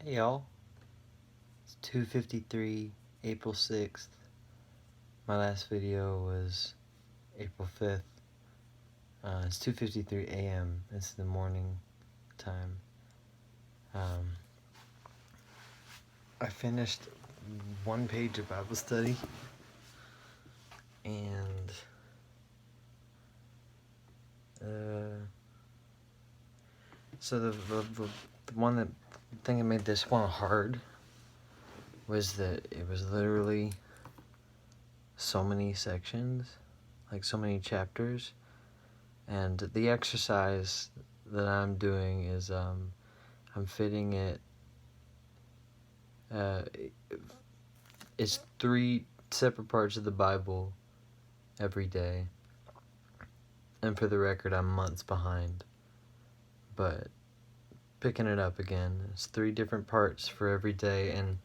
Hey y'all, it's 2:53, April 6th. My last video was April 5th. It's 2:53 a.m. It's the morning time. I finished one page of Bible study, and so the thing that made this one hard was that it was literally so many sections, like so many chapters, and the exercise that I'm doing is I'm fitting it. It's 3 separate parts of the Bible every day, and for the record, I'm months behind, but picking it up again. It's 3 different parts for every day, and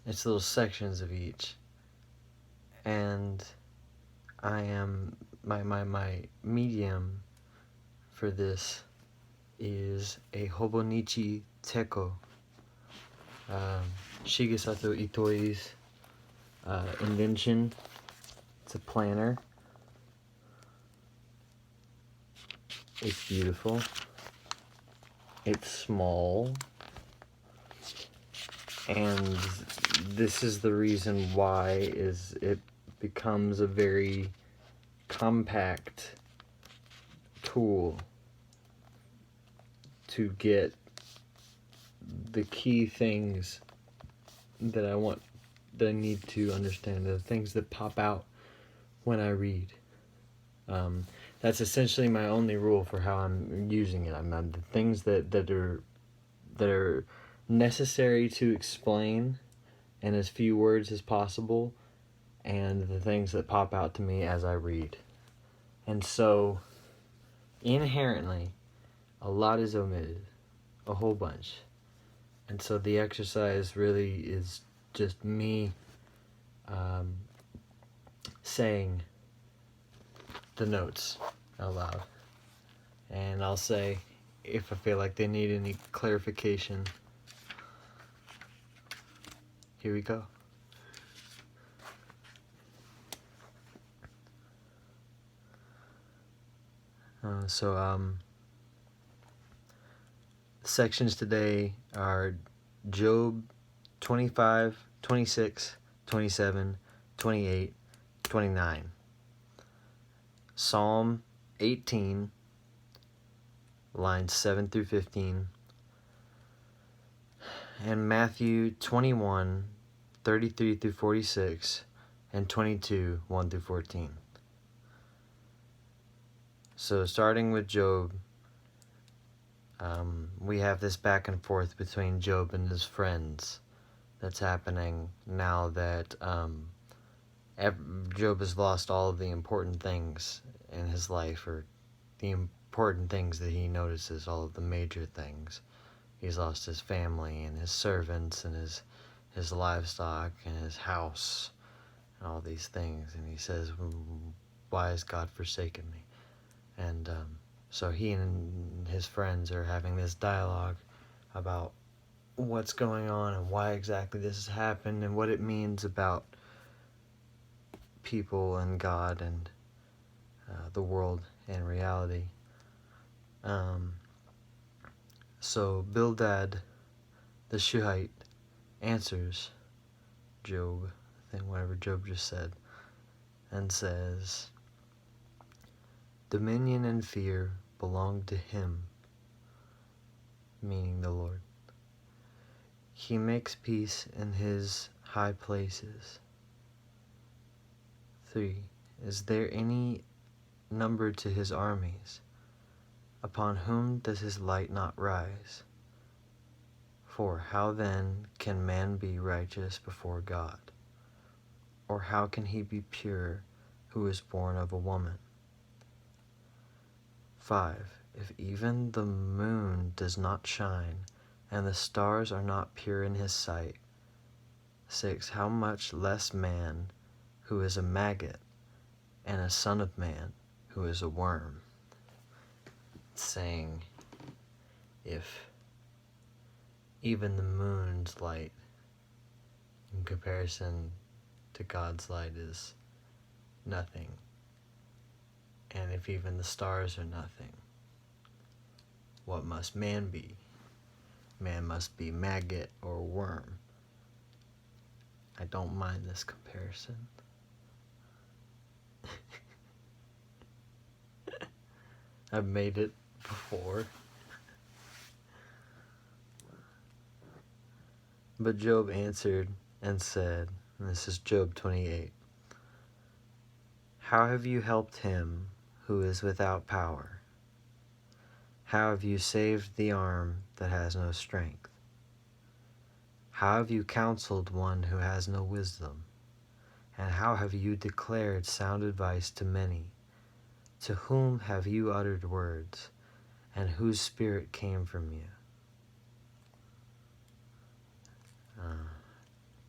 it's little sections of each. And I am my medium for this is a Hobonichi Teko, Shigesato Itoi's invention. It's a planner. It's beautiful. It's small. And this is the reason why is it becomes a very compact tool to get the key things that I need to understand, the things that pop out when I read. That's essentially my only rule for how I'm using it. The things that are necessary to explain in as few words as possible, and the things that pop out to me as I read. And so, inherently, a lot is omitted, a whole bunch. And so the exercise really is just me saying the notes out loud. And I'll say if I feel like they need any clarification. Here we go. Sections today are Job 25, 26, 27, 28, 29. Psalm 18, lines 7 through 15. And Matthew 21, 33 through 46, and 22, 1 through 14. So starting with Job, we have this back and forth between Job and his friends that's happening now that Job has lost all of the important things in his life, or the important things that he notices, all of the major things. He's lost his family and his servants and his livestock and his house and all these things. And he says, why has God forsaken me? And so he and his friends are having this dialogue about what's going on and why exactly this has happened and what it means about people and God and the world and reality. So Bildad the Shuhite answers Job, whatever Job just said, and says, dominion and fear belong to him, meaning the Lord. He makes peace in his high places. 3. Is there any number to his armies? Upon whom does his light not rise? 4. How then can man be righteous before God? Or how can he be pure who is born of a woman? 5. If even the moon does not shine, and the stars are not pure in his sight. 6. How much less man, who is a maggot, and a son of man, who is a worm. It's saying, if even the moon's light in comparison to God's light is nothing. And if even the stars are nothing, what must man be? Man must be maggot or worm. I don't mind this comparison. I've made it before. But Job answered and said, and this is Job 28, how have you helped him who is without power? How have you saved the arm that has no strength? How have you counseled one who has no wisdom? And how have you declared sound advice to many? To whom have you uttered words, and whose spirit came from you?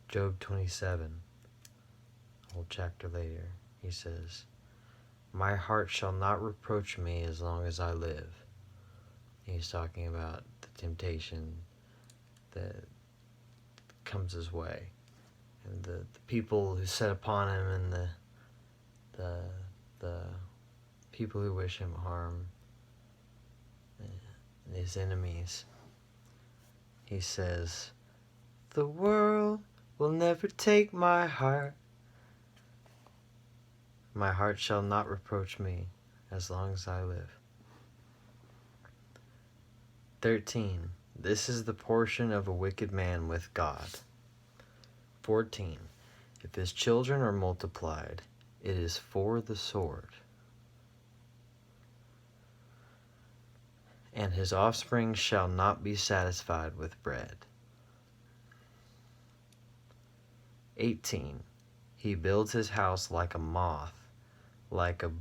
Job 27, a whole chapter later, he says, my heart shall not reproach me as long as I live. He's talking about the temptation that comes his way, and the people who set upon him, and the people who wish him harm, and his enemies. He says, the world will never take my heart. My heart shall not reproach me as long as I live. 13. This is the portion of a wicked man with God. 14. If his children are multiplied, it is for the sword. And his offspring shall not be satisfied with bread. 18. He builds his house like a moth, like a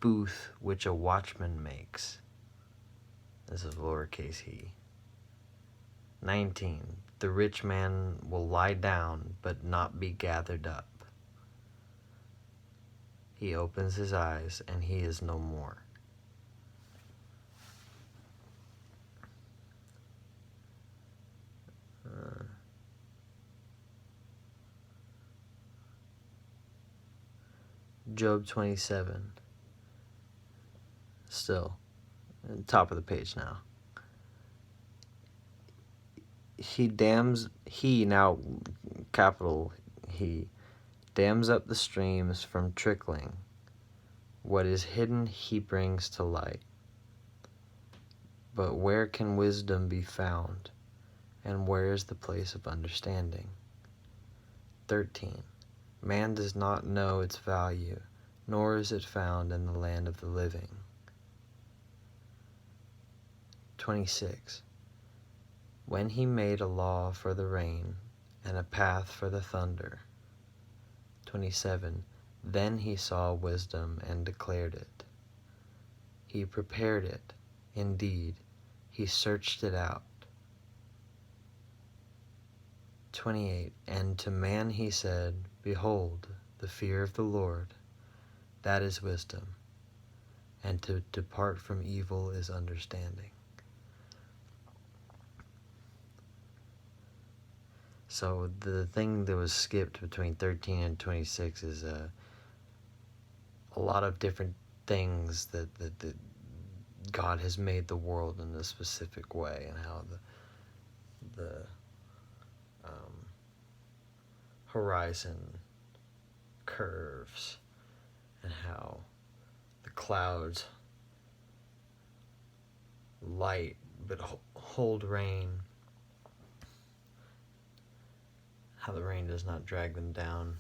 booth which a watchman makes. This is lowercase he. 19. The rich man will lie down, but not be gathered up. He opens his eyes, and he is no more. Job 27. Still, top of the page now. He, now capital He, dams up the streams from trickling. What is hidden he brings to light. But where can wisdom be found? And where is the place of understanding? 13. Man does not know its value, nor is it found in the land of the living. 26. When he made a law for the rain, and a path for the thunder. 27. Then he saw wisdom and declared it. He prepared it, indeed, he searched it out. 28. And to man he said, behold, the fear of the Lord, that is wisdom, and to depart from evil is understanding. So the thing that was skipped between 13 and 26 is a lot of different things that God has made the world in a specific way, and how the horizon curves, and how the clouds light but hold rain, how the rain does not drag them down.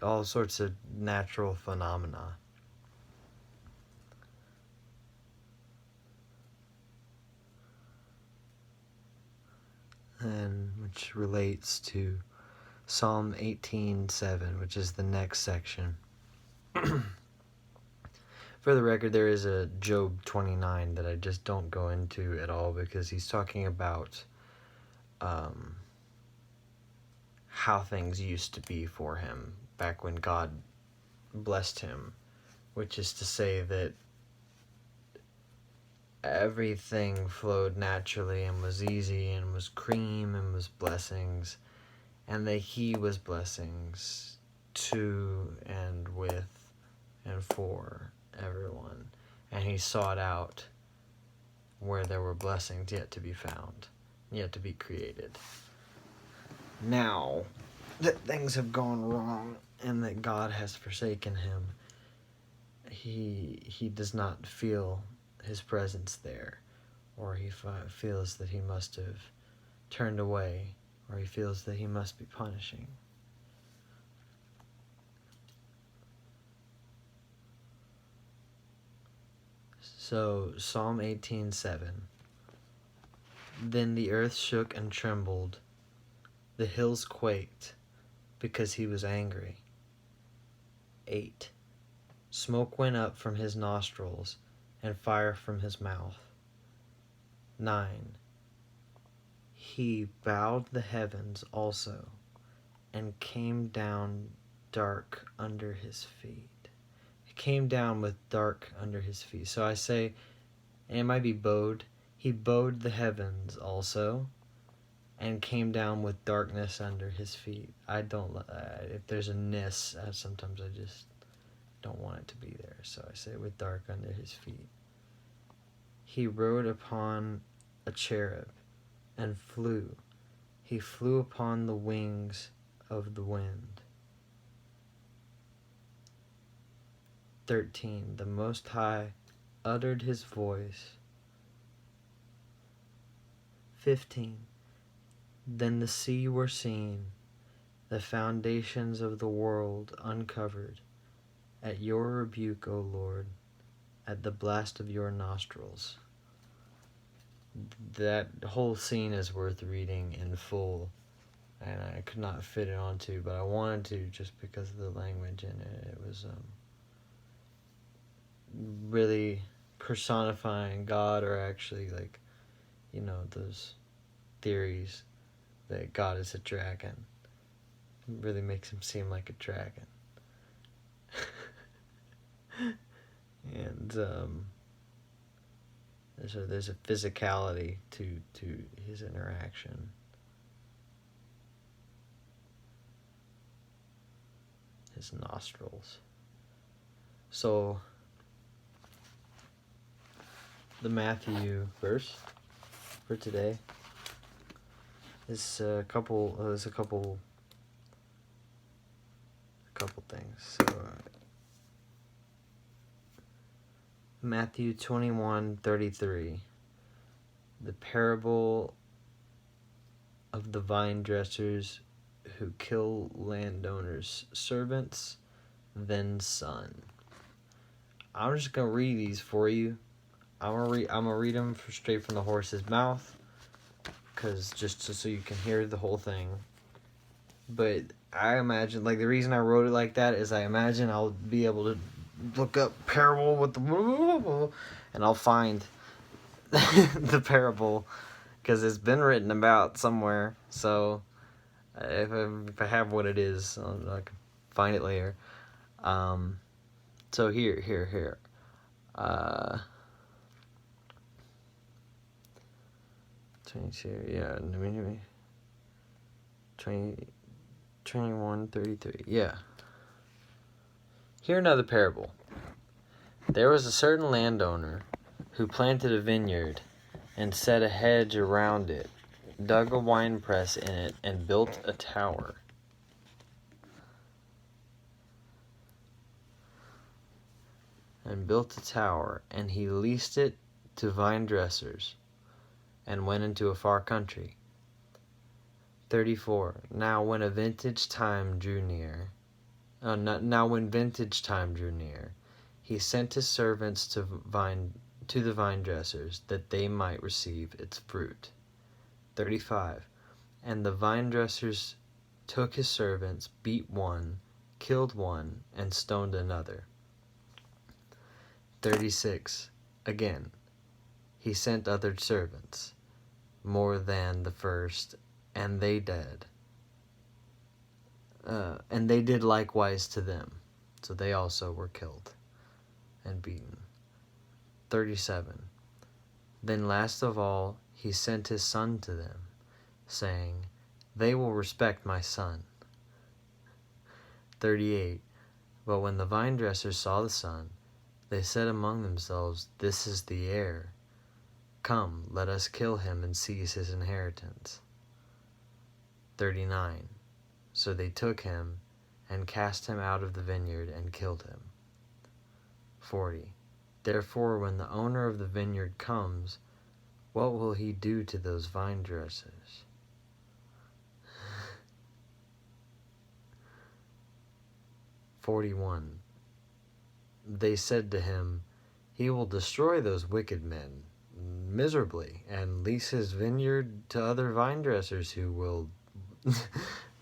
All sorts of natural phenomena. And which relates to Psalm 18:7, which is the next section. For the record, there is a Job 29 that I just don't go into at all, because he's talking about how things used to be for him back when God blessed him, which is to say that everything flowed naturally and was easy and was cream and was blessings, and that he was blessings to and with and for everyone. And he sought out where there were blessings yet to be found, yet to be created. Now that things have gone wrong and that God has forsaken him, he does not feel his presence there, or he feels that he must have turned away, or he feels that he must be punishing. So Psalm 18:7. Then the earth shook and trembled, the hills quaked, because he was angry. 8. Smoke went up from his nostrils, and fire from his mouth. 9. He bowed the heavens also, and came down dark under his feet. He came down with dark under his feet. So I say, and it might be bowed. He bowed the heavens also, and came down with darkness under his feet. I don't, if there's a ness, sometimes I just don't want it to be there. So I say with dark under his feet. He rode upon a cherub and flew. He flew upon the wings of the wind. 13. The Most High uttered his voice. 15. Then the sea were seen, the foundations of the world uncovered, at your rebuke, O Lord, at the blast of your nostrils. That whole scene is worth reading in full, and I could not fit it onto, but I wanted to just because of the language in it. It was really personifying God, or actually, like, you know, those theories that God is a dragon. It really makes him seem like a dragon. And there's a physicality to his interaction. His nostrils. So the Matthew verse for today is a couple things. So Matthew 21:33, the parable of the vine dressers who kill landowners' servants, then son. I'm just gonna read these for you. I'm gonna read them straight from the horse's mouth, cause just so you can hear the whole thing. But I imagine, like, the reason I wrote it like that is I imagine I'll be able to look up parable with the, and I'll find the parable, because it's been written about somewhere. So if I have what it is, I can find it later. So here. 22, yeah, 21:33, yeah. Hear another parable. There was a certain landowner who planted a vineyard and set a hedge around it, dug a winepress in it, and built a tower. And he leased it to vine dressers, and went into a far country. 34. Now when vintage time drew near, he sent his servants to the vine dressers, that they might receive its fruit. 35. And the vine dressers took his servants, beat one, killed one, and stoned another. 36. Again, he sent other servants, more than the first, and they did likewise to them. So they also were killed and beaten. 37. Then last of all he sent his son to them, saying, They will respect my son. 38. But when the vine dressers saw the son, they said among themselves, This is the heir. Come, let us kill him and seize his inheritance. 39. So they took him and cast him out of the vineyard and killed him. 40. Therefore, when the owner of the vineyard comes, what will he do to those vine dressers? 41. They said to him, He will destroy those wicked men miserably and lease his vineyard to other vine dressers who will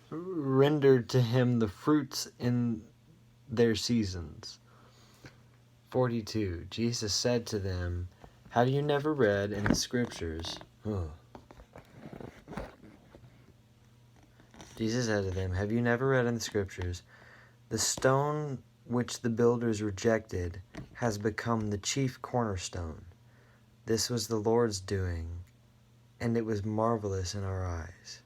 render to him the fruits in their seasons. 42. Jesus said to them, Have you never read in the scriptures? Jesus said to them, Have you never read in the scriptures, the stone which the builders rejected has become the chief cornerstone. This was the Lord's doing, and it was marvelous in our eyes.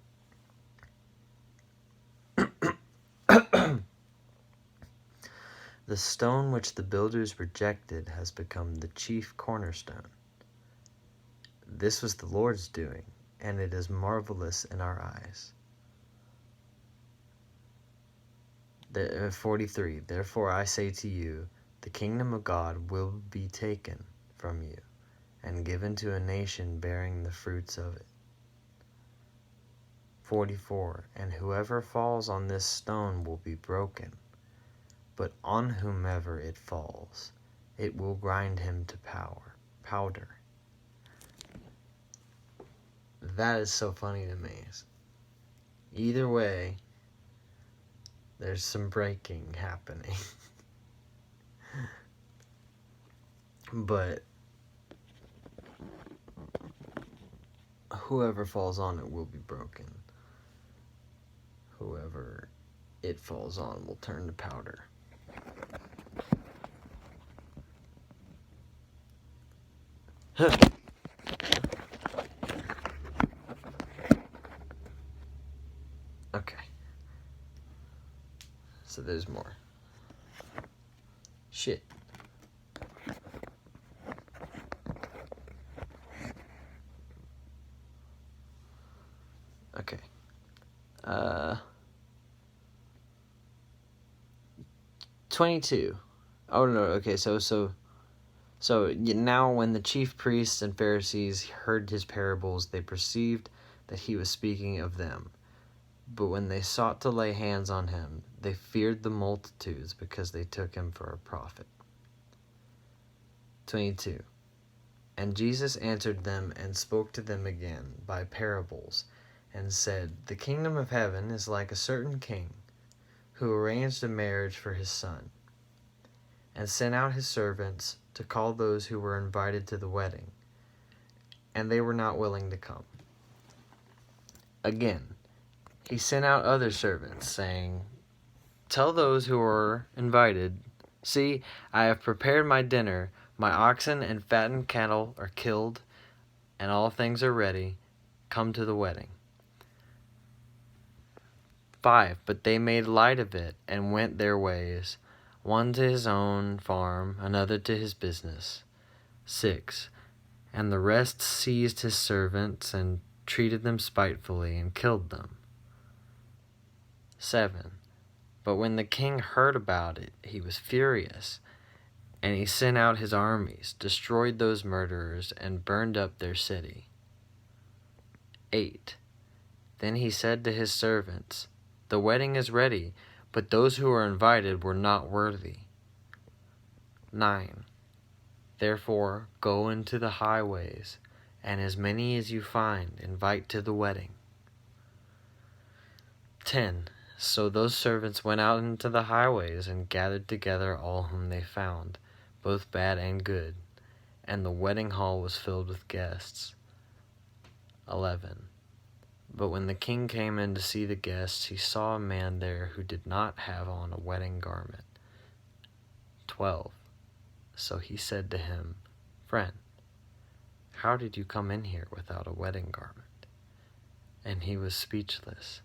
The stone which the builders rejected has become the chief cornerstone. This was the Lord's doing, and it is marvelous in our eyes. 43. Therefore I say to you, the kingdom of God will be taken from you and given to a nation bearing the fruits of it. 44. And whoever falls on this stone will be broken, but on whomever it falls, it will grind him to powder. That is so funny to me. Either way, there's some breaking happening. But whoever falls on it will be broken. Whoever it falls on will turn to powder. Okay. So there's more. Shit. Okay. 22. Oh no, okay, so now when the chief priests and Pharisees heard his parables, they perceived that he was speaking of them. But when they sought to lay hands on him, they feared the multitudes because they took him for a prophet. 22. And Jesus answered them and spoke to them again by parables, and said, The kingdom of heaven is like a certain king, who arranged a marriage for his son, and sent out his servants to call those who were invited to the wedding, and they were not willing to come. Again, he sent out other servants, saying, Tell those who are invited, See, I have prepared my dinner, my oxen and fattened cattle are killed, and all things are ready. Come to the wedding. 5. But they made light of it and went their ways, one to his own farm, another to his business. 6. And the rest seized his servants and treated them spitefully and killed them. 7. But when the king heard about it, he was furious, and he sent out his armies, destroyed those murderers, and burned up their city. 8. Then he said to his servants, The wedding is ready, but those who were invited were not worthy. 9. Therefore, go into the highways, and as many as you find, invite to the wedding. 10. So those servants went out into the highways and gathered together all whom they found, both bad and good, and the wedding hall was filled with guests. 11. But when the king came in to see the guests, he saw a man there who did not have on a wedding garment. 12. So he said to him, Friend, How did you come in here without a wedding garment?" And he was speechless.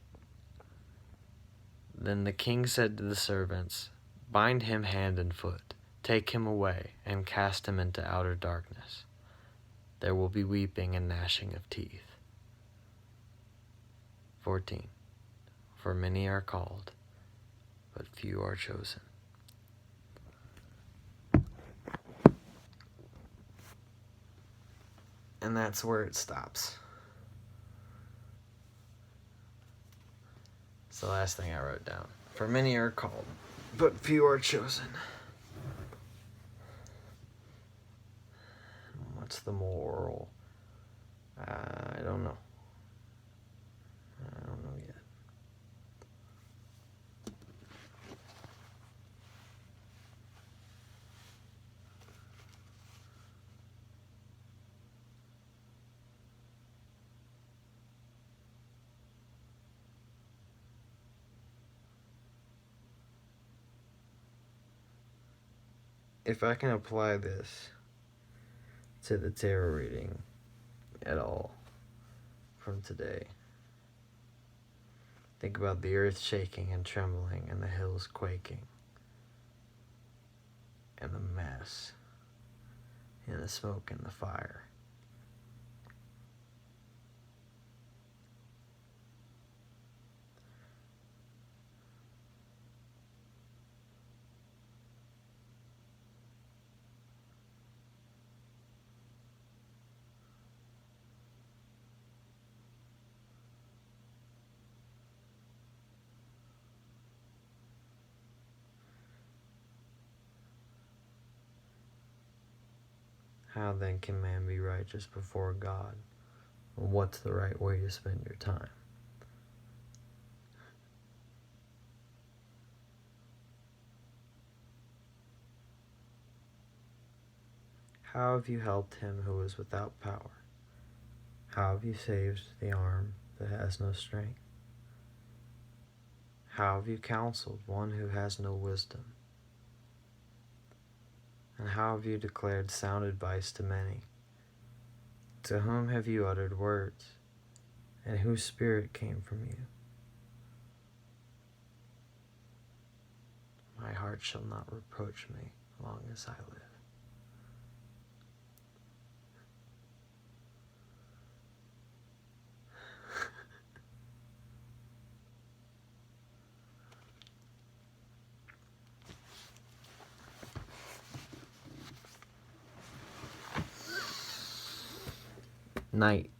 Then the king said to the servants, "Bind him hand and foot, take him away, and cast him into outer darkness. There will be weeping and gnashing of teeth." 14. For many are called, but few are chosen. And that's where it stops. It's the last thing I wrote down. For many are called, but few are chosen. What's the moral? I don't know. I don't know yet. If I can apply this to the tarot reading at all from today, think about the earth shaking and trembling and the hills quaking and the mess and the smoke and the fire. How then can man be righteous before God? Well, what's the right way to spend your time? How have you helped him who is without power? How have you saved the arm that has no strength? How have you counseled one who has no wisdom? And how have you declared sound advice to many? To whom have you uttered words, and whose spirit came from you? My heart shall not reproach me long as I live. Night.